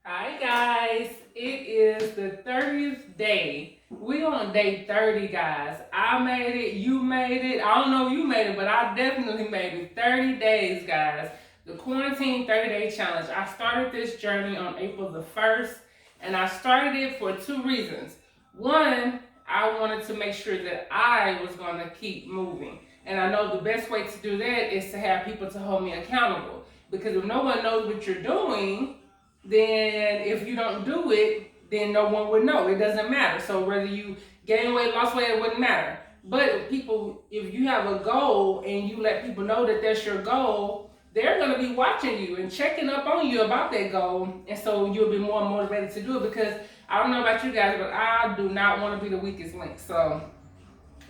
Hi guys, it is the 30th day. We on day 30, guys. I made it, you made it. I don't know if you made it, but I definitely made it. 30 days, guys. The quarantine 30-day challenge. I started this journey on April the 1st, and I started it for two reasons. One, I wanted to make sure that I was going to keep moving. And I know the best way to do that is to have people to hold me accountable. Because if no one knows what you're doing, then if you don't do it, then no one would know. It doesn't matter. So whether you gain weight, lost weight, it wouldn't matter. But if you have a goal and you let people know that that's your goal, they're going to be watching you and checking up on you about that goal. And so you'll be more motivated to do it, because I don't know about you guys, but I do not want to be the weakest link. So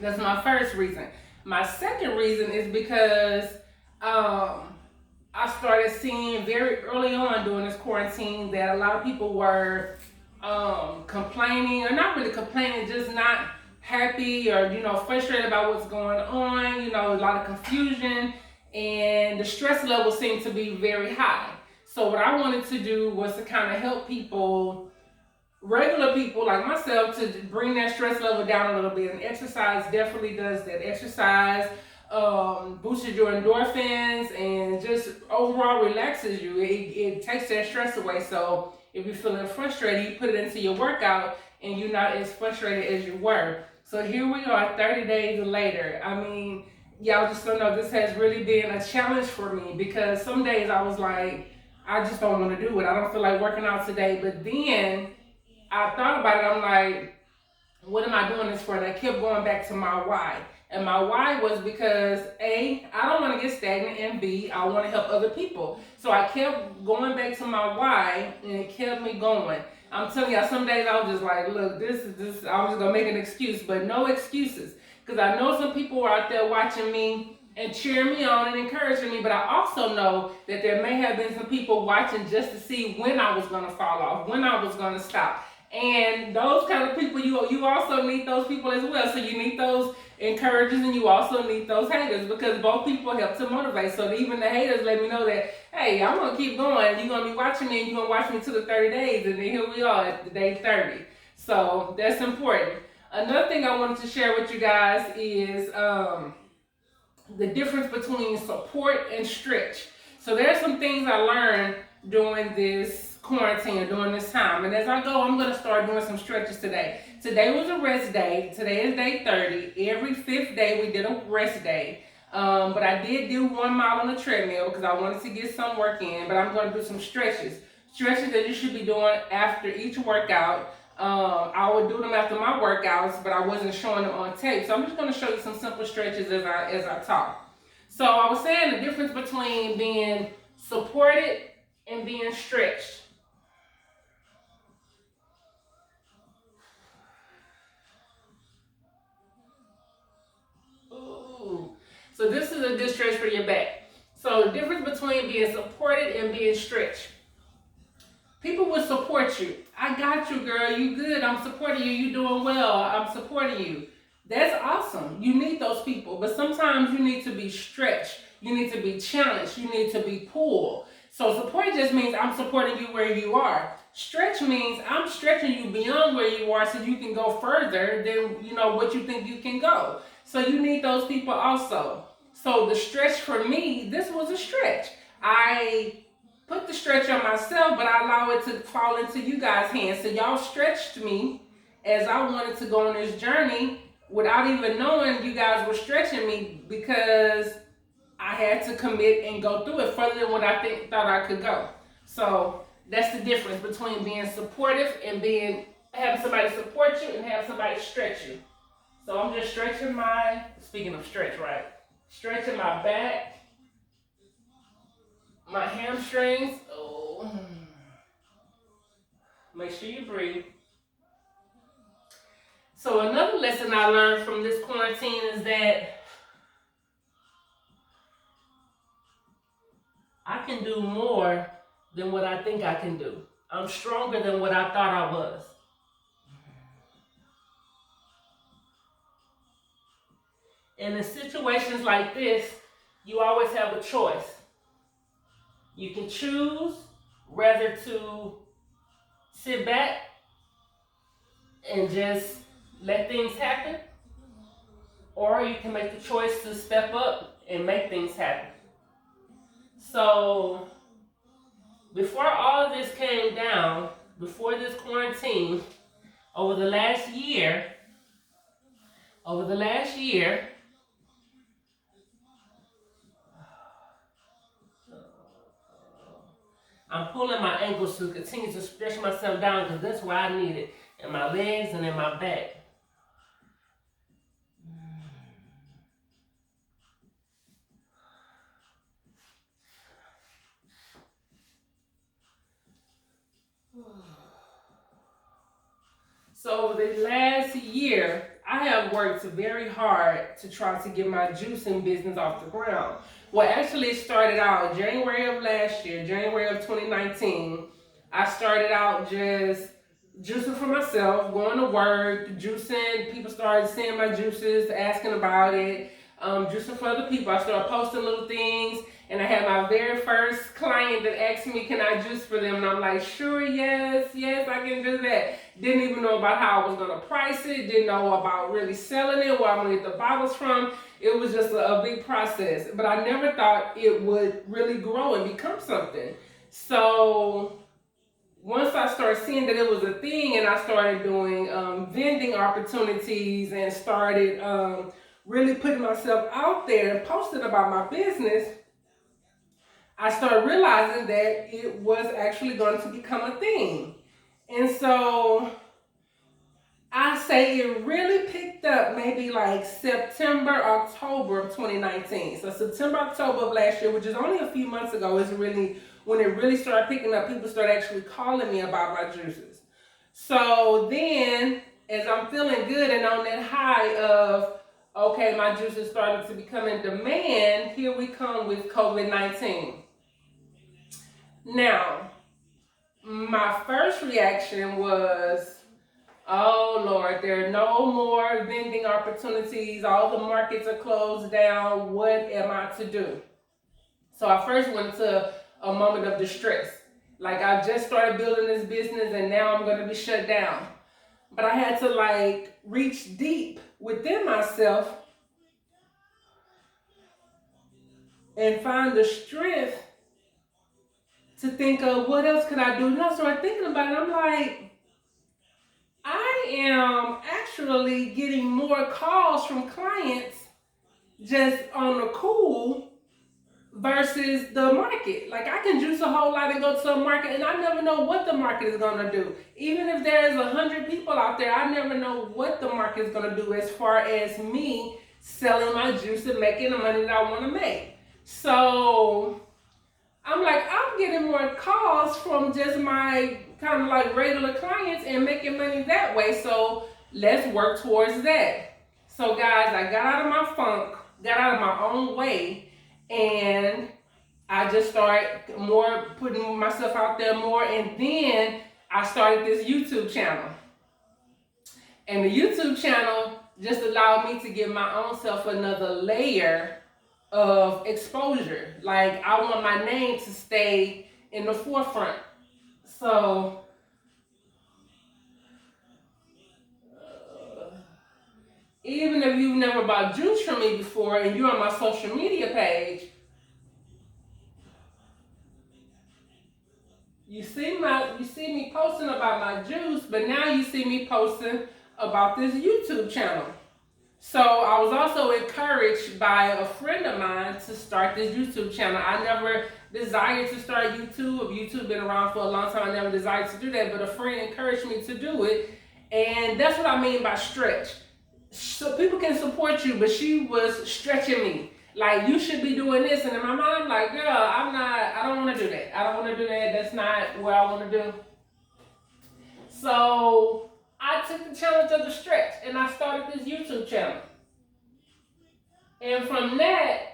that's my first reason. My second reason is because I started seeing very early on during this quarantine that a lot of people were complaining, or not really complaining, just not happy, or frustrated about what's going on. A lot of confusion, and the stress level seemed to be very high. So what I wanted to do was to kind of help people, regular people like myself, to bring that stress level down a little bit. And exercise definitely does that. Exercise boosted your endorphins and just overall relaxes you. It takes that stress away. So if you're feeling frustrated, you put it into your workout and you're not as frustrated as you were. So here we are 30 days later. I mean, y'all just don't know, this has really been a challenge for me, because some days I was like, I just don't want to do it. I don't feel like working out today. But then I thought about it. I'm like, what am I doing this for? And I kept going back to my why. And my why was because A, I don't want to get stagnant, and B, I want to help other people. So I kept going back to my why, and it kept me going. I'm telling y'all, some days I was just like, look, this, I was just going to make an excuse, but no excuses. Because I know some people were out there watching me and cheering me on and encouraging me, but I also know that there may have been some people watching just to see when I was going to fall off, when I was going to stop. And those kind of people, you also need those people as well. So you need those encouragers, and you also need those haters, because both people help to motivate. So even the haters let me know that, hey, I'm going to keep going. You're going to be watching me, and you're going to watch me to the 30 days. And then here we are at the day 30. So that's important. Another thing I wanted to share with you guys is the difference between support and stretch. So there's some things I learned during this quarantine, during this time. And as I go, I'm going to start doing some stretches today. Today was a rest day. Today is day 30. Every fifth day we did a rest day. But I did do 1 mile on the treadmill because I wanted to get some work in. But I'm going to do some stretches. Stretches that you should be doing after each workout. I would do them after my workouts, but I wasn't showing them on tape. So I'm just going to show you some simple stretches as I talk. So I was saying the difference between being supported and being stretched. Ooh. So this is a good stretch for your back. So the difference between being supported and being stretched. People will support you. I got you, girl. You good. I'm supporting you. You doing well. I'm supporting you. That's awesome. You need those people. But sometimes you need to be stretched. You need to be challenged. You need to be pulled. So support just means I'm supporting you where you are. Stretch means I'm stretching you beyond where you are so you can go further than what you think you can go. So you need those people also. So the stretch for me, this was a stretch. I put the stretch on myself, but I allow it to fall into you guys' hands. So y'all stretched me as I wanted to go on this journey without even knowing you guys were stretching me, because I had to commit and go through it further than what I thought I could go. So that's the difference between being supportive and having somebody support you and having somebody stretch you. So I'm just stretching speaking of stretch, right? Stretching my back, my hamstrings. Oh, make sure you breathe. So another lesson I learned from this quarantine is that I can do more than what I think I can do. I'm stronger than what I thought I was. And in situations like this, you always have a choice. You can choose whether to sit back and just let things happen, or you can make the choice to step up and make things happen. So before all of this came down, before this quarantine, over the last year, I'm pulling my ankles to continue to stretch myself down because that's where I need it, in my legs and in my back. So the last year, I have worked very hard to try to get my juicing business off the ground. Well, actually, it started out January of last year, January of 2019. I started out just juicing for myself, going to work, juicing. People started seeing my juices, asking about it. Juicing for other people. I started posting little things, and I had my very first client that asked me, can I juice for them? And I'm like, sure, yes, I can do that. Didn't even know about how I was gonna price it, didn't know about really selling it, where I'm gonna get the bottles from. It was just a big process, but I never thought it would really grow and become something. So once I started seeing that it was a thing, and I started doing vending opportunities and started really putting myself out there and posting about my business, I started realizing that it was actually going to become a thing. And so I say it really picked up maybe like September, October of 2019. So September, October of last year, which is only a few months ago, is really when it really started picking up. People started actually calling me about my juices. So then, as I'm feeling good and on that high of, okay, my juices started to become in demand, here we come with COVID-19. Now, my first reaction was, oh Lord, there are no more vending opportunities. All the markets are closed down. What am I to do? So I first went into a moment of distress. Like, I just started building this business and now I'm going to be shut down. But I had to like reach deep within myself and find the strength to think of what else could I do. And I started thinking about it. I'm like, I am actually getting more calls from clients just on the cool versus the market. Like, I can juice a whole lot and go to a market and I never know what the market is going to do. Even if there's 100 people out there, I never know what the market is going to do as far as me selling my juice and making the money that I want to make. So I'm like, I'm getting more calls from just my kind of like regular clients and making money that way. So let's work towards that. So guys, I got out of my funk, got out of my own way, and I just started more putting myself out there more. And then I started this YouTube channel. And the YouTube channel just allowed me to give my own self another layer of exposure. Like, I want my name to stay in the forefront. So even if you've never bought juice from me before and you're on my social media page, you see me posting about my juice, but now you see me posting about this YouTube channel. So I was also encouraged by a friend of mine to start this YouTube channel. I never desired to start YouTube. YouTube been around for a long time. I never desired to do that, but a friend encouraged me to do it. And that's what I mean by stretch. So people can support you, but she was stretching me. Like, you should be doing this. And in my mind, I'm like, girl, I don't want to do that. I don't want to do that. That's not what I want to do. So I took the challenge of the stretch and I started this YouTube channel. And from that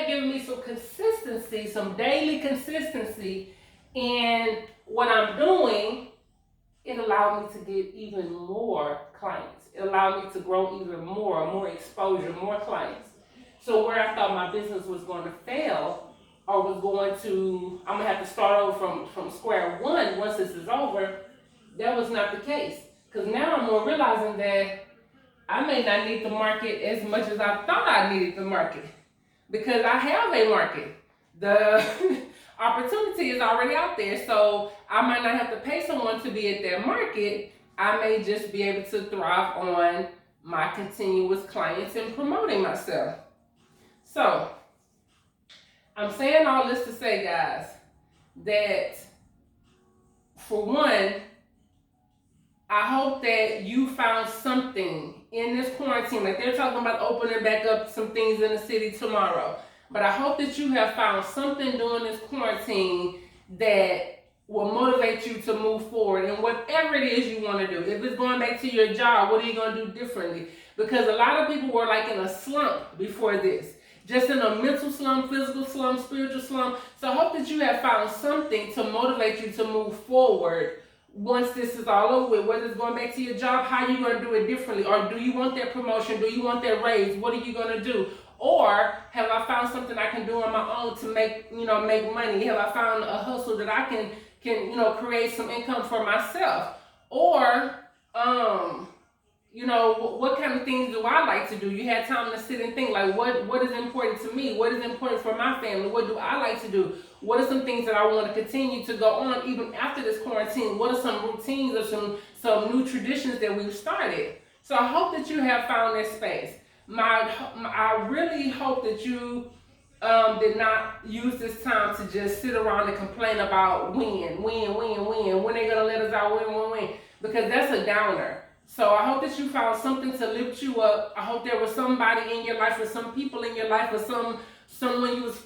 giving me some consistency, some daily consistency in what I'm doing, it allowed me to get even more clients. It allowed me to grow even more exposure, more clients. So where I thought my business was going to fail, or I'm going to have to start over from square one that once this is over, that was not the case. Because now I'm more realizing that I may not need the market as much as I thought I needed the market. Because I have a market. The opportunity is already out there. So I might not have to pay someone to be at that market. I may just be able to thrive on my continuous clients and promoting myself. So I'm saying all this to say, guys, that for one, I hope that you found something in this quarantine. Like they're talking about opening back up some things in the city tomorrow. But I hope that you have found something during this quarantine that will motivate you to move forward in whatever it is you want to do. If it's going back to your job, what are you going to do differently? Because a lot of people were like in a slump before this. Just in a mental slump, physical slump, spiritual slump. So I hope that you have found something to motivate you to move forward once this is all over with. Whether it's going back to your job, how are you going to do it differently? Or do you want that promotion? Do you want that raise? What are you going to do? Or have I found something I can do on my own to make money? Have I found a hustle that I can create some income for myself? Or, what kind of things do I like to do? You had time to sit and think, like, what is important to me? What is important for my family? What do I like to do? What are some things that I want to continue to go on even after this quarantine? What are some routines or some new traditions that we've started? So I hope that you have found this space. I really hope that you did not use this time to just sit around and complain about when they're going to let us out, when, because that's a downer. So I hope that you found something to lift you up. I hope there was somebody in your life or some people in your life or someone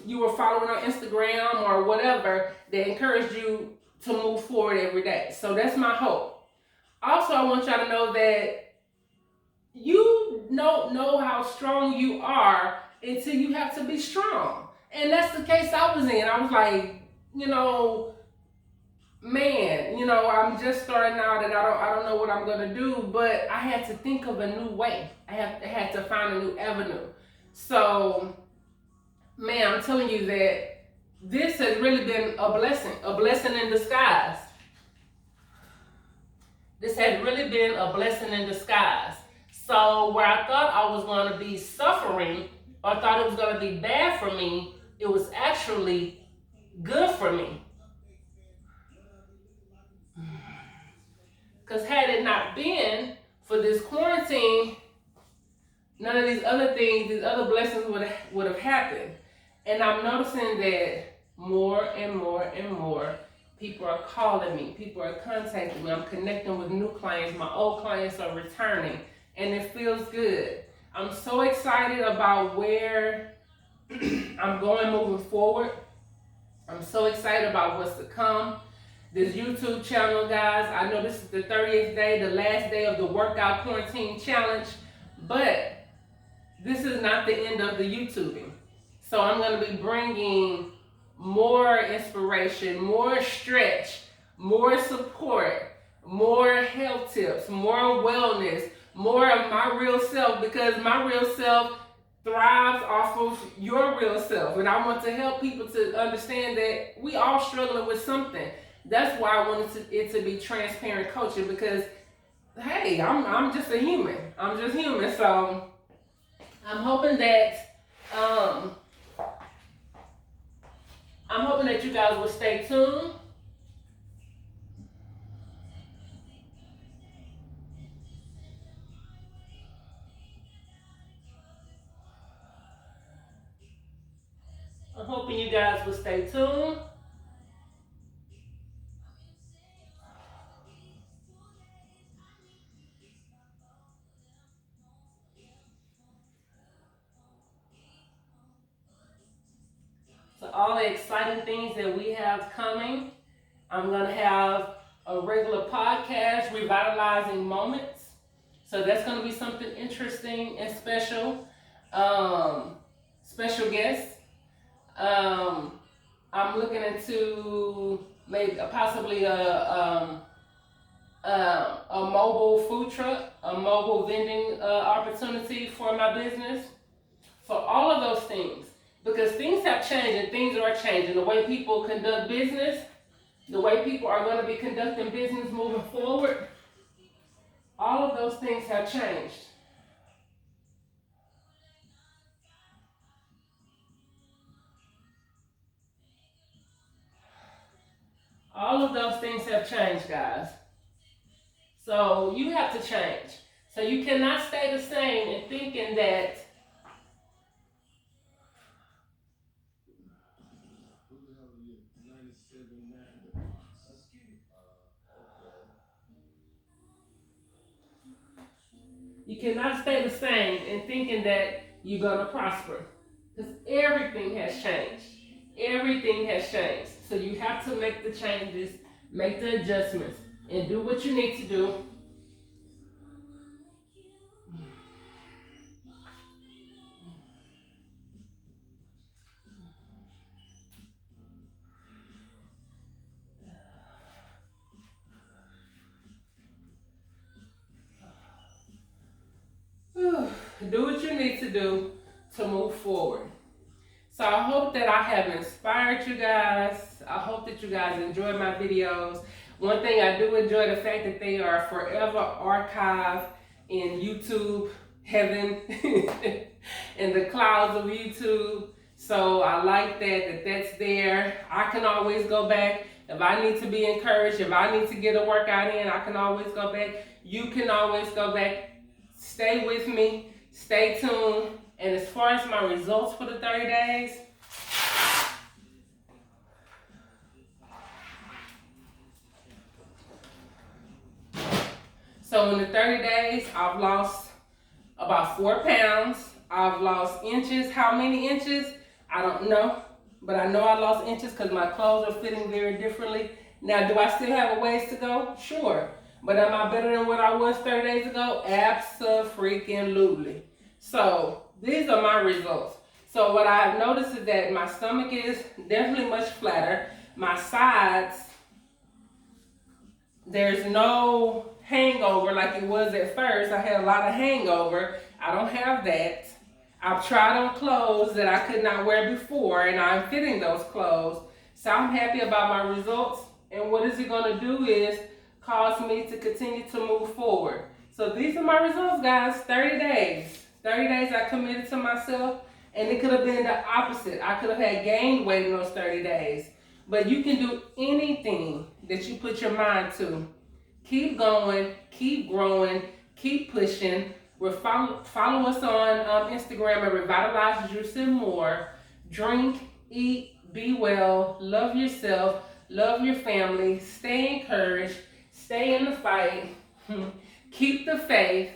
you were following on Instagram or whatever that encouraged you to move forward every day. So that's my hope. Also, I want y'all to know that you don't know how strong you are until you have to be strong. And that's the case I was in. I was like, I'm just starting out and I don't know what I'm going to do, but I had to think of a new way. I had to find a new avenue. So, man, I'm telling you that this has really been a blessing in disguise. This has really been a blessing in disguise. So where I thought I was going to be suffering, or I thought it was going to be bad for me, it was actually good for me. Because had it not been for this quarantine, none of these other things, these other blessings would have happened. And I'm noticing that more and more and more people are calling me. People are contacting me. I'm connecting with new clients. My old clients are returning. And it feels good. I'm so excited about where I'm going moving forward. I'm so excited about what's to come. This YouTube channel, guys, I know this is the 30th day, the last day of the workout quarantine challenge, but this is not the end of the YouTubing. So I'm going to be bringing more inspiration, more stretch, more support, more health tips, more wellness, more of my real self, because my real self thrives off of your real self. And I want to help people to understand that we all struggling with something. That's why I wanted it to be transparent coaching, because hey, I'm just a human. I'm just human. So I'm hoping that you guys will stay tuned. I'm hoping you guys will stay tuned. So all the exciting things that we have coming. I'm going to have a regular podcast, Revitalizing Moments. So that's going to be something interesting and special. Special guests. I'm looking into maybe possibly a mobile food truck, a mobile vending opportunity for my business. So all of those things, because things have changed and things are changing. The way people conduct business, the way people are going to be conducting business moving forward. All of those things have changed. All of those things have changed, guys. So you have to change. So you cannot stay the same in thinking that you cannot stay the same in thinking that you're gonna prosper. Because everything has changed. Everything has changed. So you have to make the changes, make the adjustments, and do what you need to do. Do what you need to do to move forward. So I hope that I have inspired you guys. I hope that you guys enjoy my videos. One thing I do enjoy the fact that they are forever archived in YouTube heaven, in the clouds of YouTube. So I like that's there. I can always go back. If I need to be encouraged, if I need to get a workout in, I can always go back. You can always go back. Stay with me. Stay tuned. And as far as my results for the 30 days, so in the 30 days, I've lost about 4 pounds. I've lost inches. How many inches? I don't know. But I know I lost inches because my clothes are fitting very differently. Now, do I still have a ways to go? Sure. But am I better than what I was 30 days ago? Abso-freaking-lutely. So these are my results. So what I've noticed is that my stomach is definitely much flatter. My sides, there's no hangover like it was at first. I had a lot of hangover. I don't have that. I've tried on clothes that I could not wear before, and I'm fitting those clothes. So I'm happy about my results. And what is it going to do is cause me to continue to move forward. So these are my results, guys. 30 days. 30 days I committed to myself, and it could have been the opposite. I could have had gained weight in those 30 days. But you can do anything that you put your mind to. Keep going, keep growing, keep pushing. Follow us on Instagram at Revitalize Juice and More. Drink, eat, be well, love yourself, love your family, stay encouraged, stay in the fight, keep the faith,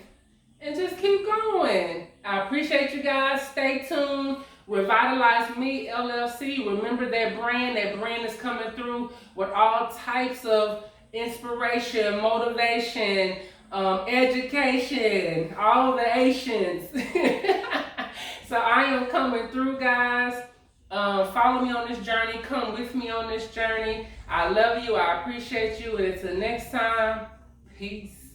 and just keep going. I appreciate you guys. Stay tuned. Revitalize Me LLC. Remember that brand. That brand is coming through with all types of inspiration, motivation, education, all the Asians. So I am coming through, guys. Follow me on this journey. Come with me on this journey. I love you. I appreciate you. And until next time, peace.